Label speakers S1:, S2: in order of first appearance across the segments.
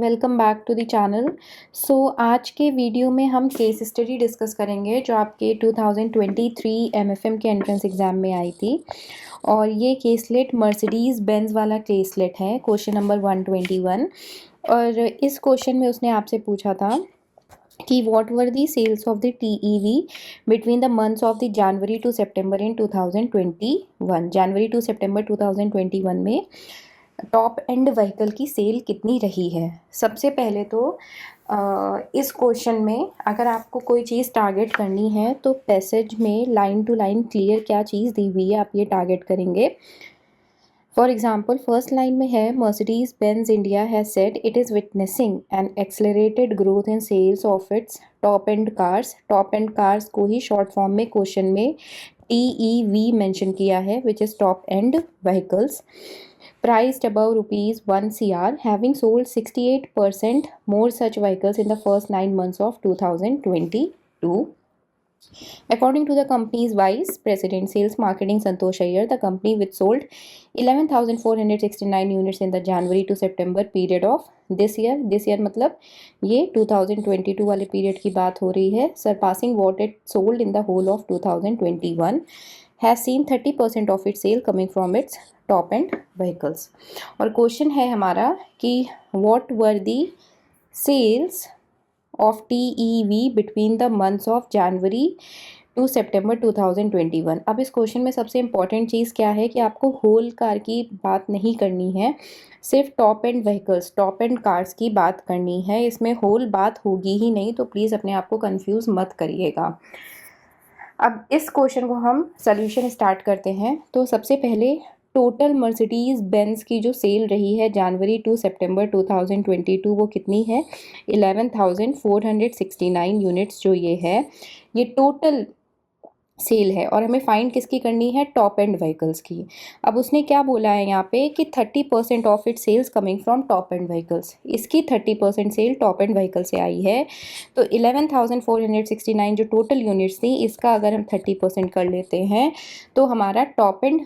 S1: Welcome back to the channel. आज के video में हम केस स्टडी डिस्कस करेंगे जो आपके 2023 एमएफएम के एंट्रेंस एग्ज़ाम में आई थी। और ये केसलेट मर्सिडीज़ बेंज वाला केसलेट है, क्वेश्चन नंबर 121। और इस क्वेश्चन में उसने आपसे पूछा था कि what were the sales of the TEV between the months of the January to September in 2021। January to September 2021 में टॉप एंड व्हीकल की सेल कितनी रही है। सबसे पहले तो इस क्वेश्चन में अगर आपको कोई चीज़ टारगेट करनी है तो पैसेज में लाइन टू लाइन क्लियर क्या चीज़ दी हुई है आप ये टारगेट करेंगे। फॉर एग्जाम्पल फर्स्ट लाइन में है Mercedes Benz India has said it is witnessing an accelerated growth in sales of its top end cars. Top end cars को ही शॉर्ट फॉर्म में क्वेश्चन में TEV मेंशन किया है which is top end vehicles. Priced above rupees 1 crore, having sold 68% more such vehicles in the first 9 months of 2022. According to the company's vice president sales marketing Santosh Iyer, the company which sold 11,469 units in the January to September period of this year मतलब ये 2022 वाले period की बात हो रही है, surpassing what it sold in the whole of 2021, has seen 30% of its sale coming from its top end vehicles. और question है हमारा कि what were the sales of TEV between the months of January to September 2021। अब इस question में सबसे important चीज़ क्या है कि आपको होल कार की बात नहीं करनी है, सिर्फ top end vehicles top end cars की बात करनी है। इसमें होल बात होगी ही नहीं, तो प्लीज़ अपने आप को कंफ्यूज मत करिएगा। अब इस क्वेश्चन को हम सोल्यूशन स्टार्ट करते हैं। तो सबसे पहले टोटल मर्सिडीज़ बेंज की जो सेल रही है जनवरी टू सितंबर 2022 वो कितनी है 11,469 यूनिट्स जो ये है, ये टोटल सेल है। और हमें फाइंड किसकी करनी है, टॉप एंड व्हीकल्स की। अब उसने क्या बोला है यहाँ पे कि 30% of it sales coming from top end vehicles. इसकी 30% सेल टॉप एंड व्हीकल से आई है। तो 11,469 जो टोटल यूनिट्स थी इसका अगर हम 30% कर लेते हैं तो हमारा टॉप एंड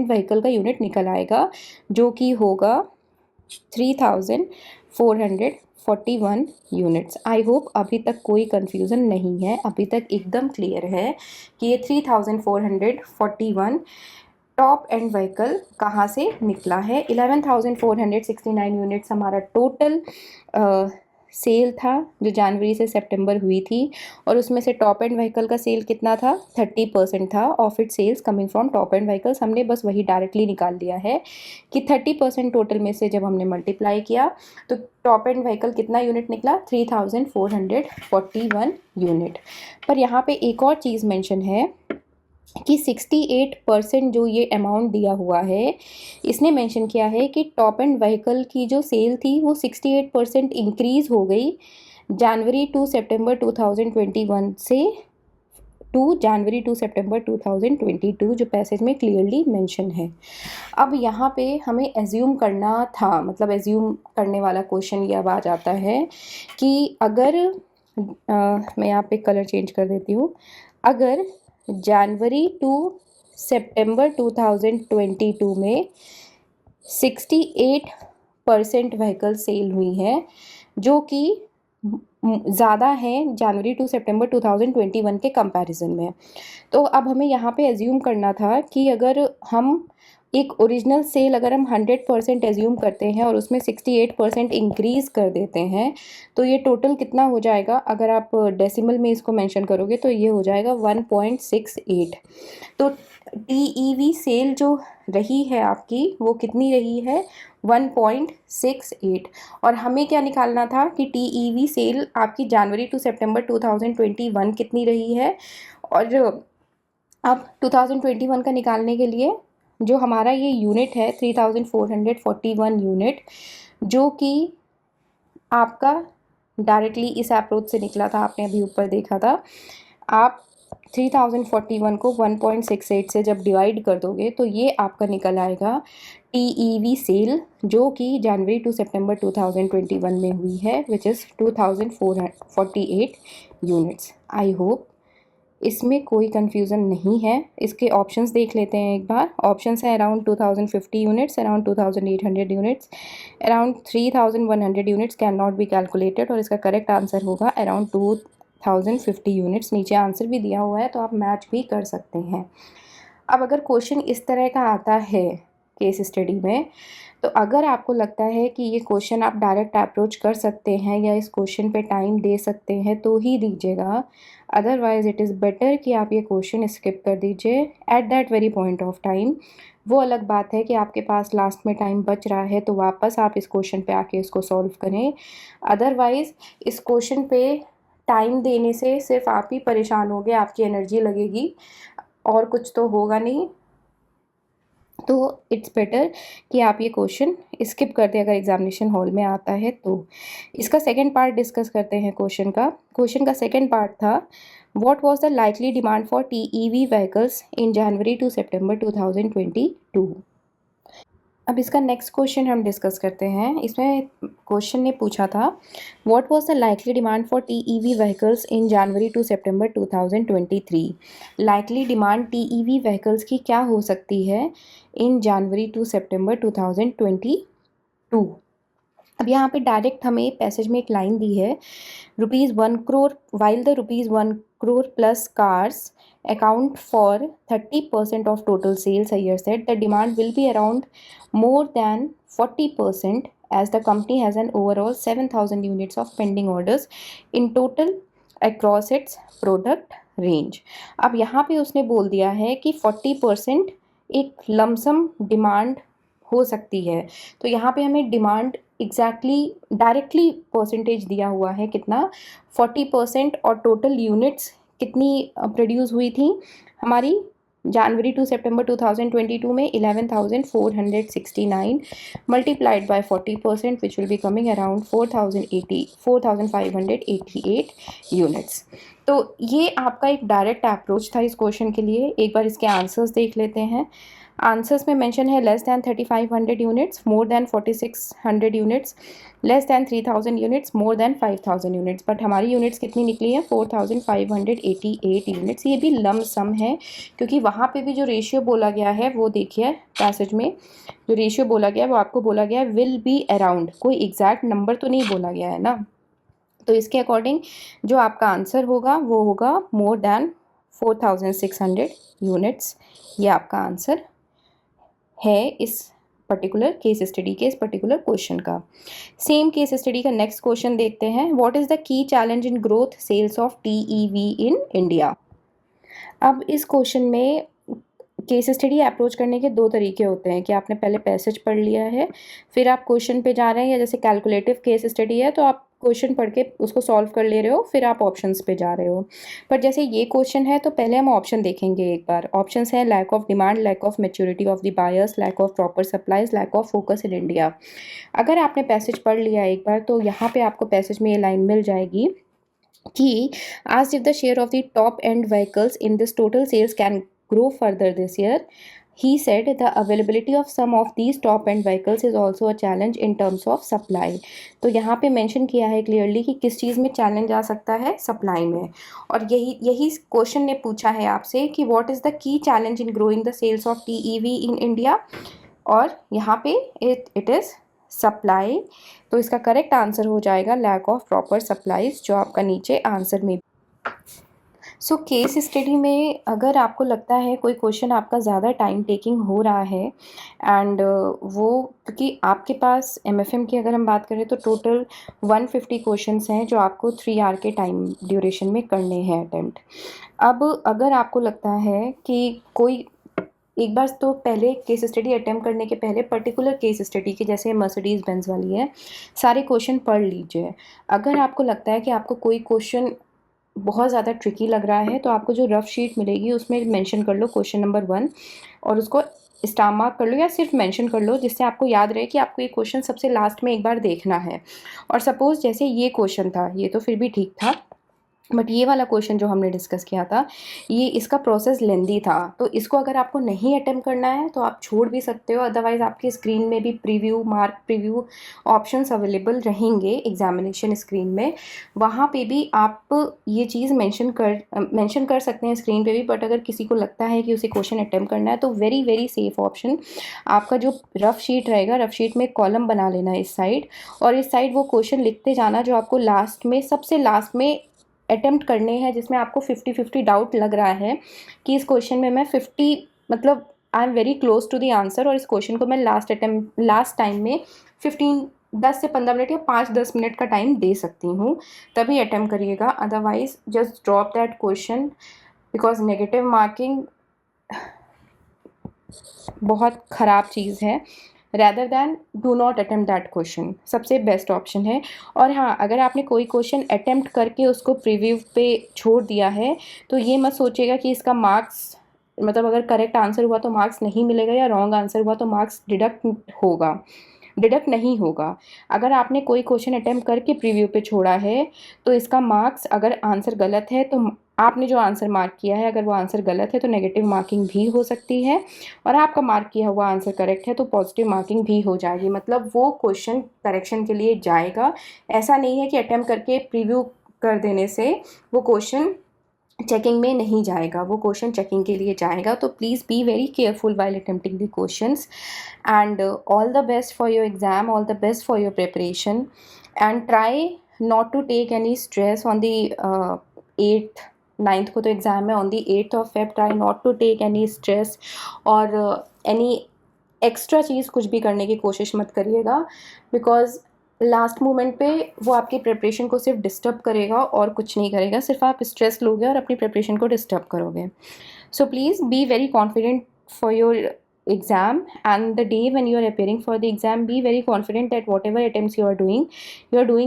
S1: व्हीकल का यूनिट निकल आएगा जो कि होगा 3,441 यूनिट्स। आई होप अभी तक कोई कंफ्यूजन नहीं है, अभी तक एकदम क्लियर है कि ये 3,441 टॉप एंड व्हीकल कहाँ से निकला है। 11,469 यूनिट्स हमारा टोटल सेल था जो जनवरी से सितंबर हुई थी, और उसमें से टॉप एंड व्हीकल का सेल कितना था 30% था of it sales coming from top end vehicles. हमने बस वही डायरेक्टली निकाल दिया है कि 30% टोटल में से जब हमने मल्टीप्लाई किया तो टॉप एंड व्हीकल कितना यूनिट निकला 3,441 यूनिट। पर यहाँ पे एक और चीज़ मेंशन है कि 68% जो ये अमाउंट दिया हुआ है, इसने मेंशन किया है कि टॉप एंड व्हीकल की जो सेल थी वो 68% इंक्रीज़ हो गई जनवरी टू सितंबर 2021 से टू जनवरी टू सितंबर 2022, जो पैसेज में क्लियरली मेंशन है। अब यहाँ पे हमें एज्यूम करना था, मतलब एज्यूम करने वाला क्वेश्चन ये अब आ जाता है कि अगर मैं यहाँ पे कलर चेंज कर देती हूँ, अगर जनवरी टू सितंबर 2022 में 68% व्हीकल सेल हुई है जो कि ज़्यादा है जनवरी टू सितंबर 2021 के कंपैरिजन में। तो अब हमें यहाँ पे एज्यूम करना था कि अगर हम एक ओरिजिनल सेल अगर हम 100% एज्यूम करते हैं और उसमें 68% इंक्रीज़ कर देते हैं तो ये टोटल कितना हो जाएगा, अगर आप डेसिमल में इसको मेंशन करोगे तो ये हो जाएगा 1.68। तो TEV सेल जो रही है आपकी वो कितनी रही है 1.68। और हमें क्या निकालना था कि TEV सेल आपकी जनवरी टू सितंबर 2021 कितनी रही है। और अब 2021 का निकालने के लिए जो हमारा ये यूनिट है 3,441 यूनिट जो कि आपका डायरेक्टली इस अप्रोच से निकला था, आपने अभी ऊपर देखा था। आप 3,041 को 1.68 से जब डिवाइड कर दोगे तो ये आपका निकल आएगा TEV सेल जो कि जनवरी टू सितंबर 2021 में हुई है which is 2,448 units. I hope इसमें कोई कन्फ्यूज़न नहीं है। इसके ऑप्शंस देख लेते हैं एक बार। ऑप्शंस हैं around 2050 units, around 2800 units, around 3100 units can not be calculated, और इसका करेक्ट आंसर होगा अराउंड 2050 यूनिट्स। नीचे आंसर भी दिया हुआ है तो आप मैच भी कर सकते हैं। अब अगर क्वेश्चन इस तरह का आता है केस स्टडी में, तो अगर आपको लगता है कि ये क्वेश्चन आप डायरेक्ट अप्रोच कर सकते हैं या इस क्वेश्चन पे टाइम दे सकते हैं तो ही दीजिएगा। अदरवाइज़ इट इज़ बेटर कि आप ये क्वेश्चन स्किप कर दीजिए at that very point of time. वो अलग बात है कि आपके पास लास्ट में टाइम बच रहा है तो वापस आप इस क्वेश्चन पे आके इसको सॉल्व करें। अदरवाइज़ इस क्वेश्चन पे टाइम देने से सिर्फ आप ही परेशान होगे, आपकी एनर्जी लगेगी और कुछ तो होगा नहीं। तो इट्स बेटर कि आप ये क्वेश्चन स्किप कर दें अगर एग्जामिनेशन हॉल में आता है तो। इसका सेकंड पार्ट डिस्कस करते हैं क्वेश्चन का सेकंड पार्ट था, what was the likely demand for TEV vehicles in January to September 2022। अब इसका नेक्स्ट क्वेश्चन हम डिस्कस करते हैं। इसमें क्वेश्चन ने पूछा था, what was the likely demand for TEV vehicles in January to September 2023। Likely demand TEV vehicles की क्या हो सकती है इन जनवरी टू सितंबर 2022। अब यहाँ पे डायरेक्ट हमें पैसेज में एक लाइन दी है, ₹1 crore while the ₹1 crore plus cars account for 30% of total sales a year said, the demand will be around more than 40% as the company has an overall 7,000 units of pending orders in total across its product range। अब यहाँ पे उसने बोल दिया है कि 40% एक lump sum demand हो सकती है। तो यहाँ पे हमें डिमांड एग्जैक्टली डायरेक्टली परसेंटेज दिया हुआ है कितना, 40%, और टोटल यूनिट्स कितनी प्रोड्यूस हुई थी हमारी जनवरी टू सितंबर 2022 में 11,469 multiplied by 40% which will be coming around 4,588 units. तो ये आपका एक डायरेक्ट अप्रोच था इस क्वेश्चन के लिए। एक बार इसके आंसर्स देख लेते हैं। आंसर्स में मेंशन है less than 3500 units, more than 4600 units, less than 3000 units, more than 5000 units. But हमारी यूनिट्स कितनी निकली है, 4588 यूनिट्स। ये भी लम सम है क्योंकि वहाँ पे भी जो रेशियो बोला गया है वो देखिए पैसेज में जो रेशियो बोला गया है वो आपको बोला गया है विल बी अराउंड, कोई एग्जैक्ट नंबर तो नहीं बोला गया है ना। तो इसके अकॉर्डिंग जो आपका आंसर होगा वो होगा मोर दैन 4600 यूनिट्स। ये आपका आंसर है इस पर्टिकुलर केस स्टडी के इस पर्टिकुलर क्वेश्चन का। सेम केस स्टडी का नेक्स्ट क्वेश्चन देखते हैं, what is the key challenge in growth sales of TEV in India. अब इस क्वेश्चन में केस स्टडी अप्रोच करने के दो तरीके होते हैं कि आपने पहले पैसेज पढ़ लिया है फिर आप क्वेश्चन पे जा रहे हैं, या जैसे कैलकुलेटिव केस स्टडी है तो आप क्वेश्चन पढ़ के उसको सॉल्व कर ले रहे हो फिर आप ऑप्शंस पे जा रहे हो। पर जैसे ये क्वेश्चन है तो पहले हम ऑप्शन देखेंगे एक बार। ऑप्शंस हैं lack of demand, lack of maturity of the buyers, lack of proper supplies, lack of focus in India. अगर आपने पैसेज पढ़ लिया एक बार तो यहाँ पे आपको पैसेज में ये लाइन मिल जाएगी कि as if the share of the top end vehicles in this total sales can grow further this year, he said the availability of some of these top end vehicles is also a challenge in terms of supply। तो यहाँ पे mention किया है clearly कि किस चीज़ में challenge आ सकता है, सप्लाई में। और यही क्वेश्चन ने पूछा है आपसे कि what is the key challenge in growing the sales of TEV in India, और यहाँ पे इट इज़ सप्लाई। तो इसका करेक्ट आंसर हो जाएगा लैक ऑफ प्रॉपर सप्लाईज, जो आपका नीचे आंसर में। सो केस स्टडी में अगर आपको लगता है कोई क्वेश्चन आपका ज़्यादा टाइम टेकिंग हो रहा है एंड वो क्योंकि आपके पास एमएफएम की अगर हम बात करें तो टोटल 150 क्वेश्चंस हैं जो आपको 3 आवर के टाइम ड्यूरेशन में करने हैं अटेम्प्ट। अब अगर आपको लगता है कि कोई एक बार तो पहले केस स्टडी अटेम्प्ट करने के पहले पर्टिकुलर केस स्टडी के जैसे मर्सिडीज़ बेंज वाली है सारे क्वेश्चन पढ़ लीजिए। अगर आपको लगता है कि आपको कोई क्वेश्चन बहुत ज़्यादा ट्रिकी लग रहा है तो आपको जो रफ शीट मिलेगी उसमें मेंशन कर लो क्वेश्चन नंबर 1 और उसको स्टार मार्क कर लो या सिर्फ मेंशन कर लो, जिससे आपको याद रहे कि आपको ये क्वेश्चन सबसे लास्ट में एक बार देखना है। और सपोज़ जैसे ये क्वेश्चन था, ये तो फिर भी ठीक था, बट ये वाला क्वेश्चन जो हमने डिस्कस किया था, ये इसका प्रोसेस लेंदी था, तो इसको अगर आपको नहीं अटेम्प्ट करना है तो आप छोड़ भी सकते हो। अदरवाइज़ आपकी स्क्रीन में भी preview, mark preview options available रहेंगे एग्जामिनेशन स्क्रीन में, वहाँ पे भी आप ये चीज़ मेंशन कर सकते हैं स्क्रीन पे भी। बट अगर किसी को लगता है कि उसे क्वेश्चन अटेम्प्ट करना है तो वेरी वेरी सेफ ऑप्शन, आपका जो रफ शीट रहेगा, रफ शीट में कॉलम बना लेना है इस साइड, और इस साइड वो क्वेश्चन लिखते जाना जो आपको लास्ट में, सबसे लास्ट में अटेम्प्ट करने हैं, जिसमें आपको 50-50 डाउट लग रहा है कि इस क्वेश्चन में मैं 50, मतलब I am very close to the answer, और इस क्वेश्चन को मैं लास्ट टाइम में 10 से 15 मिनट या 5-10 मिनट का टाइम दे सकती हूँ, तभी अटेम्प्ट करिएगा। Otherwise just drop that question, because negative marking बहुत ख़राब चीज़ है। Rather than do not attempt that question, सबसे बेस्ट ऑप्शन है। और हाँ, अगर आपने कोई क्वेश्चन अटेम्प्ट करके उसको प्रीव्यू पे छोड़ दिया है तो ये मत सोचिएगा कि इसका मार्क्स, मतलब अगर करेक्ट आंसर हुआ तो मार्क्स नहीं मिलेगा, या रॉन्ग आंसर हुआ तो मार्क्स डिडक्ट नहीं होगा। अगर आपने कोई क्वेश्चन अटेम्प्ट करके प्रीव्यू पे छोड़ा है तो इसका मार्क्स, अगर आंसर गलत है तो आपने जो आंसर मार्क किया है, अगर वो आंसर गलत है तो नेगेटिव मार्किंग भी हो सकती है, और आपका मार्क किया हुआ आंसर करेक्ट है तो पॉजिटिव मार्किंग भी हो जाएगी। मतलब वो क्वेश्चन करेक्शन के लिए जाएगा। ऐसा नहीं है कि अटेम्प्ट करके प्रीव्यू कर देने से वो क्वेश्चन चेकिंग में नहीं जाएगा, वो क्वेश्चन चेकिंग के लिए जाएगा। तो please be very careful while attempting the questions, and all the best for your exam, all the best for your preparation, and try not to take any stress on the 8th 9th को तो exam है, on the 8th of Feb try not to take any stress और any extra चीज़ कुछ भी करने की कोशिश मत करिएगा, बिकॉज लास्ट मोमेंट पे वो आपकी प्रिपरेशन को सिर्फ डिस्टर्ब करेगा और कुछ नहीं करेगा, सिर्फ आप स्ट्रेस लोगे और अपनी प्रिपरेशन को डिस्टर्ब करोगे। So please be very confident for your exam, and the day when you are appearing for the exam, be very confident that whatever attempts you are doing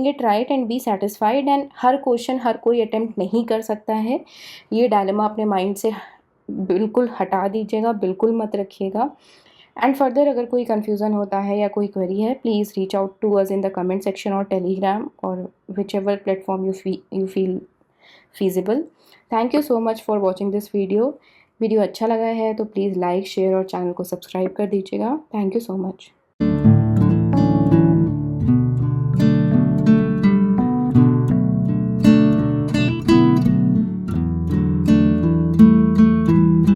S1: it right, and be satisfied। and हर question हर कोई attempt नहीं कर सकता है, ये dilemma अपने mind से बिल्कुल हटा दीजिएगा, बिल्कुल मत रखिएगा। एंड फर्दर अगर कोई कन्फ्यूज़न होता है या कोई क्वेरी है, please reach out to us in the comment section और टेलीग्राम और whichever platform you feel feasible। Thank you so much for watching this video अच्छा लगा है तो प्लीज़ लाइक, शेयर और चैनल को सब्सक्राइब कर दीजिएगा। Thank you so much.